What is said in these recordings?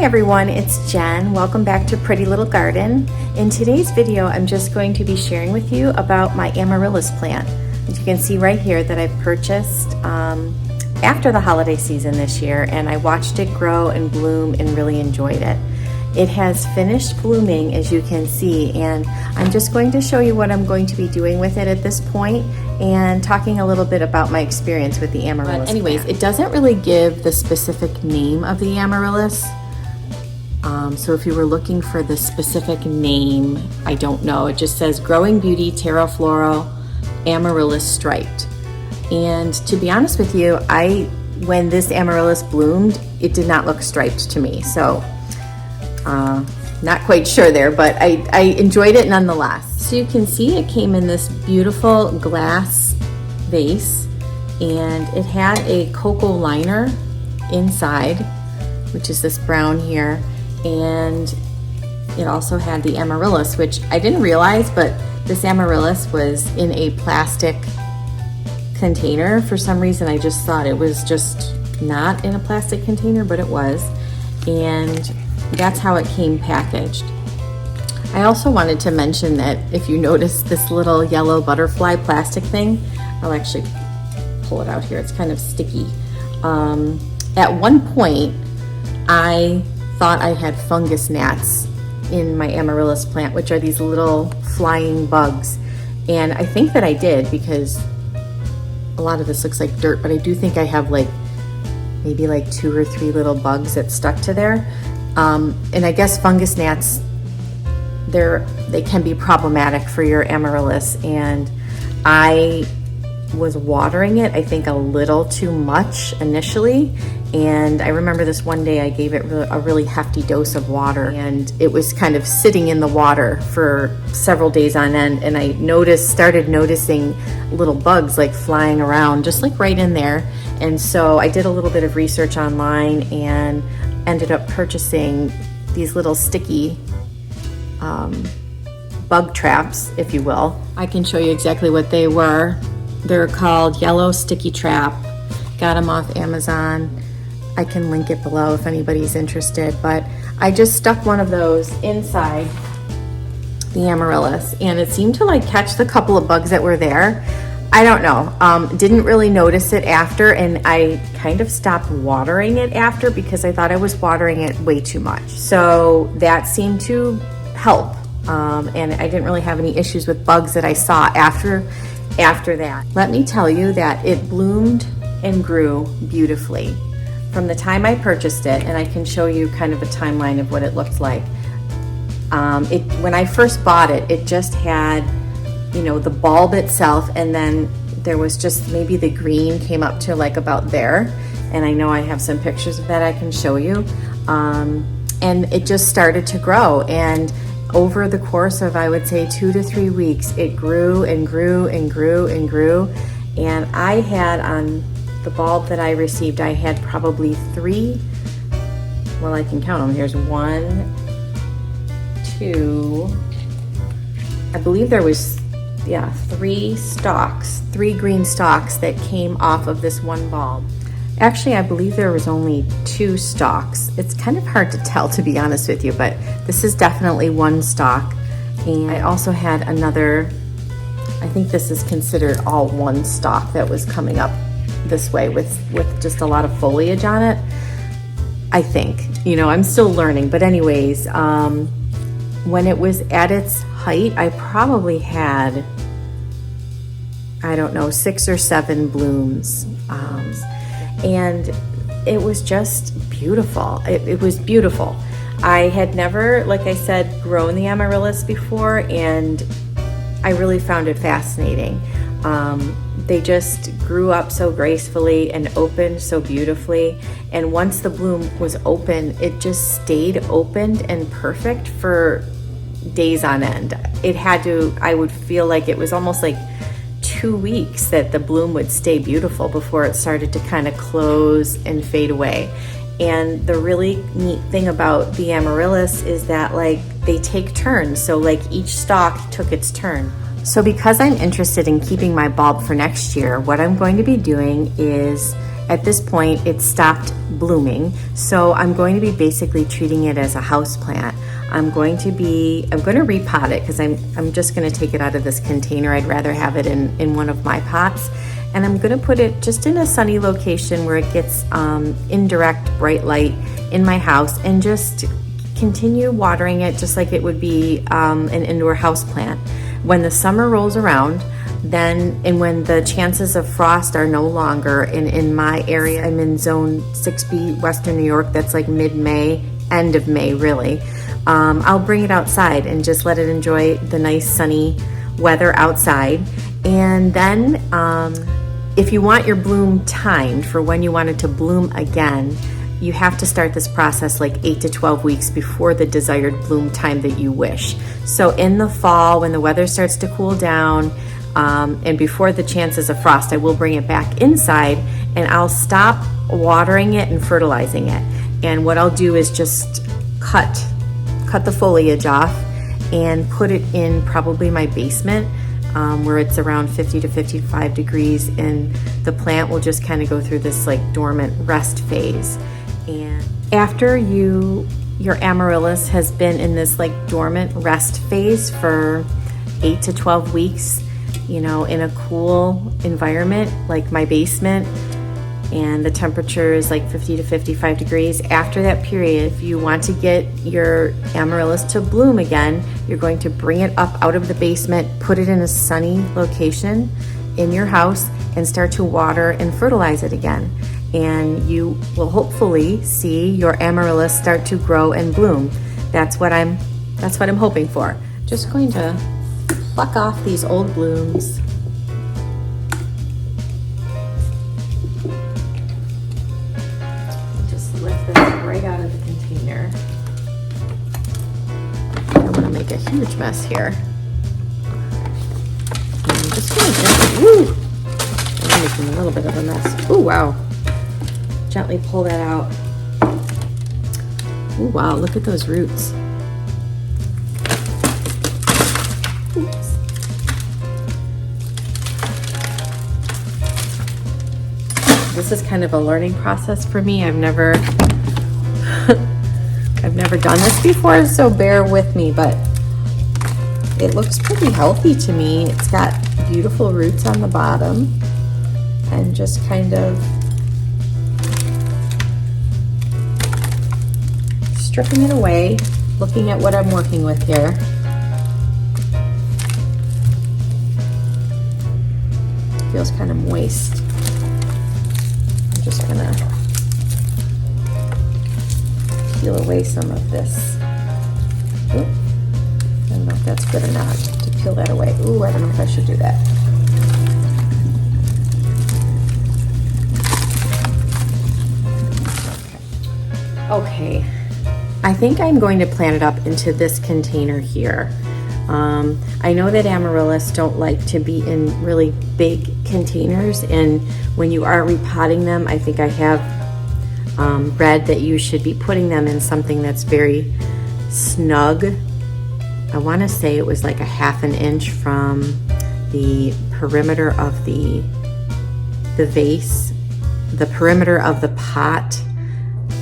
Hi everyone, it's Jen. Welcome back to Pretty Little Garden. In today's video, I'm just going to be sharing with you about my Amaryllis plant. As you can see right here that I purchased after the holiday season this year, and I watched it grow and bloom and really enjoyed it. It has finished blooming, as you can see, and I'm just going to show you what I'm going to be doing with it at this point and talking a little bit about my experience with the Amaryllis. But anyways, it doesn't really give the specific name of the Amaryllis. So if you were looking for the specific name, I don't know. It just says Growing Beauty Terra Floral Amaryllis Striped. And to be honest with you, when this Amaryllis bloomed, it did not look striped to me. So not quite sure there, but I enjoyed it nonetheless. So you can see it came in this beautiful glass vase, and it had a cocoa liner inside, which is this brown here, and it also had the Amaryllis, which I didn't realize, but this Amaryllis was in a plastic container. For some reason, I just thought it was just not in a plastic container, but it was, and that's how it came packaged. I also wanted to mention that if you notice this little yellow butterfly plastic thing, I'll actually pull it out here, it's kind of sticky. At one point, I thought I had fungus gnats in my Amaryllis plant, which are these little flying bugs. And I think that I did, because a lot of this looks like dirt, but I do think I have maybe 2 or 3 little bugs that stuck to there. And I guess fungus gnats, they can be problematic for your Amaryllis, and I was watering it, I think, a little too much initially. And I remember this one day I gave it a really hefty dose of water, and it was kind of sitting in the water for several days on end, and I started noticing little bugs flying around just right in there. And so I did a little bit of research online and ended up purchasing these little sticky bug traps, if you will. I can show you exactly what they were. They're called Yellow Sticky Trap. Got them off Amazon. I can link it below if anybody's interested, but I just stuck one of those inside the Amaryllis, and it seemed to catch the couple of bugs that were there. I don't know, didn't really notice it after, and I kind of stopped watering it after because I thought I was watering it way too much. So that seemed to help, and I didn't really have any issues with bugs that I saw after that. Let me tell you that it bloomed and grew beautifully from the time I purchased it, and I can show you kind of a timeline of what it looked like. When I first bought it, it just had, the bulb itself, and then there was just maybe the green came up to about there, and I know I have some pictures of that I can show you. And it just started to grow, and over the course of, I would say, 2 to 3 weeks, it grew and grew and grew and grew. And I had, on the bulb that I received, I had probably 3, well, I can count them. Here's 1, 2, I believe there was, 3 stalks, 3 green stalks that came off of this one bulb. Actually, I believe there was only 2 stalks. It's kind of hard to tell, to be honest with you, but this is definitely 1 stalk. And I also had another, I think this is considered all 1 stalk that was coming up this way with just a lot of foliage on it, I think. I'm still learning, but anyways, when it was at its height, I probably had, I don't know, 6 or 7 blooms. And it was just beautiful. It was beautiful. I had never, like I said, grown the Amaryllis before, and I really found it fascinating. They just grew up so gracefully and opened so beautifully. And once the bloom was open, it just stayed opened and perfect for days on end. I would feel like it was almost 2 weeks that the bloom would stay beautiful before it started to kind of close and fade away. And the really neat thing about the Amaryllis is that they take turns. So each stalk took its turn. So because I'm interested in keeping my bulb for next year, what I'm going to be doing is at this point it stopped blooming. So I'm going to be basically treating it as a house plant. I'm going to repot it because I'm just going to take it out of this container. I'd rather have it in one of my pots. And I'm going to put it just in a sunny location where it gets indirect bright light in my house, and just continue watering it just like it would be an indoor house plant. When the summer rolls around, and when the chances of frost are no longer in my area, I'm in zone 6B, Western New York, that's like mid-May, end of May really, I'll bring it outside and just let it enjoy the nice sunny weather outside. And then if you want your bloom timed for when you want it to bloom again, you have to start this process like 8 to 12 weeks before the desired bloom time that you wish. So in the fall, when the weather starts to cool down, and before the chances of frost, I will bring it back inside, and I'll stop watering it and fertilizing it. And what I'll do is just cut the foliage off and put it in probably my basement, where it's around 50 to 55 degrees, and the plant will just kind of go through this like dormant rest phase. And after your amaryllis has been in this like dormant rest phase for 8 to 12 weeks, you know, in a cool environment like my basement, and the temperature is like 50 to 55 degrees. After that period, if you want to get your amaryllis to bloom again, you're going to bring it up out of the basement, put it in a sunny location in your house, and start to water and fertilize it again. And you will hopefully see your amaryllis start to grow and bloom. That's what I'm hoping for. Just going to pluck off these old blooms. Lift this right out of the container. I don't want to make a huge mess here. I'm just going to I'm making a little bit of a mess. Ooh, wow. Gently pull that out. Ooh, wow, look at those roots. Oops. This is kind of a learning process for me. I've never done this before, so bear with me, but it looks pretty healthy to me. It's got beautiful roots on the bottom, and just kind of stripping it away, looking at what I'm working with here. Feels kind of moist. I'm just gonna peel away some of this. Oop. I don't know if that's good or not to peel that away. Ooh, I don't know if I should do that. Okay. I think I'm going to plant it up into this container here. I know that amaryllis don't like to be in really big containers, and when you are repotting them, I think I have read that you should be putting them in something that's very snug. I want to say it was like a ½ inch from the perimeter of the vase, the perimeter of the pot,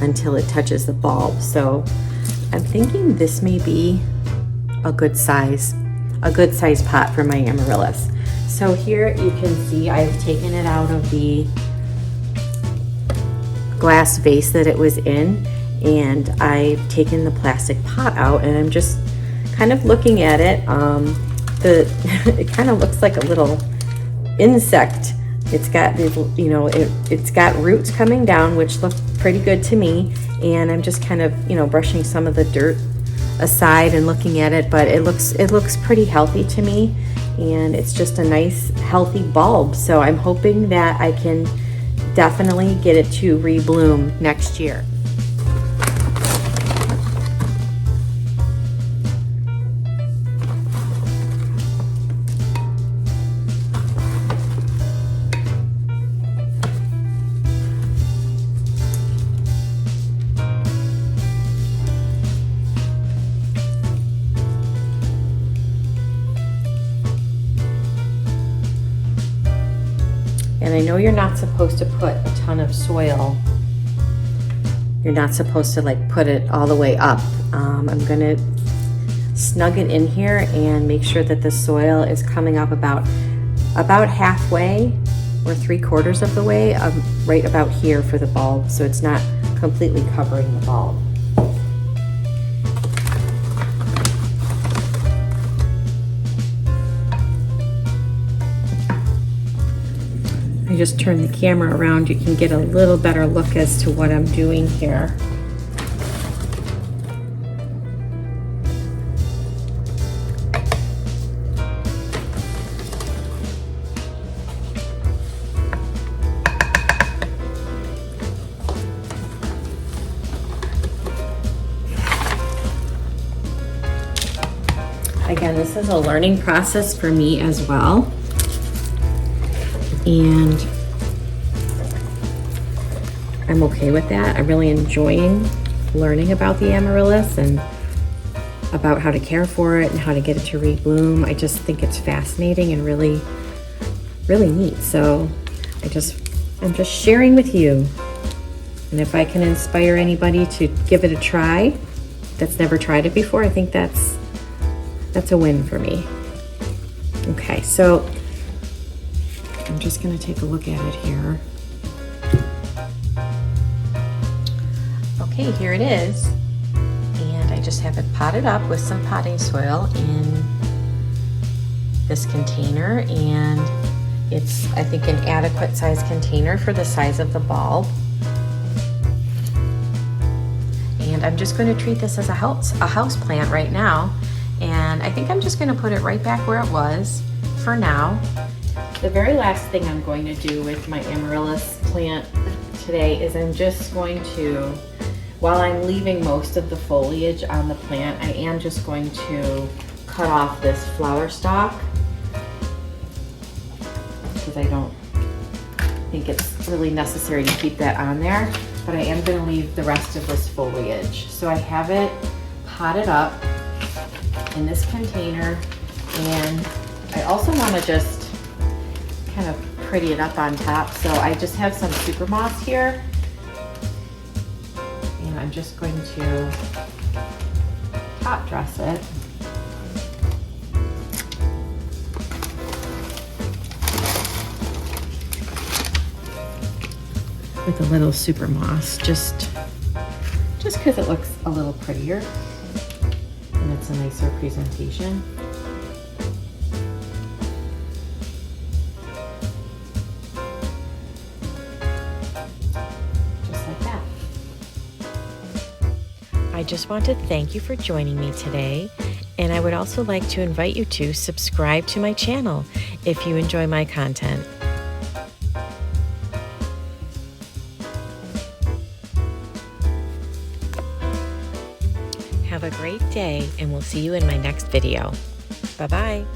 until it touches the bulb. So I'm thinking this may be a good size pot for my amaryllis. So here you can see I've taken it out of the glass vase that it was in, and I've taken the plastic pot out, and I'm just kind of looking at it. It kind of looks like a little insect. It's got, you know, it's got roots coming down, which look pretty good to me, and I'm just kind of, you know, brushing some of the dirt aside and looking at it, but it looks pretty healthy to me, and it's just a nice healthy bulb. So I'm hoping that I can definitely get it to rebloom next year. And I know you're not supposed to put a ton of soil. You're not supposed to like put it all the way up. I'm gonna snug it in here and make sure that the soil is coming up about halfway or 3/4 of the way, right about here for the bulb, so it's not completely covering the bulb. I just turn the camera around, you can get a little better look as to what I'm doing here. Again, this is a learning process for me as well. And I'm okay with that. I'm really enjoying learning about the Amaryllis and about how to care for it and how to get it to rebloom. I just think it's fascinating and really, really neat. So I'm just sharing with you. And if I can inspire anybody to give it a try that's never tried it before, I think that's a win for me. Okay, so I'm just going to take a look at it here. Okay, here it is. And I just have it potted up with some potting soil in this container. And it's, I think, an adequate size container for the size of the bulb. And I'm just going to treat this as a house plant right now. And I think I'm just going to put it right back where it was for now. The very last thing I'm going to do with my Amaryllis plant today is I'm just going to, while I'm leaving most of the foliage on the plant, I am just going to cut off this flower stalk because I don't think it's really necessary to keep that on there, but I am going to leave the rest of this foliage. So I have it potted up in this container, and I also want to just kind of pretty it up on top. So I just have some super moss here, and I'm just going to top dress it. With a little super moss, just because it looks a little prettier and it's a nicer presentation. I just want to thank you for joining me today, and I would also like to invite you to subscribe to my channel if you enjoy my content. Have a great day, and we'll see you in my next video. Bye-bye.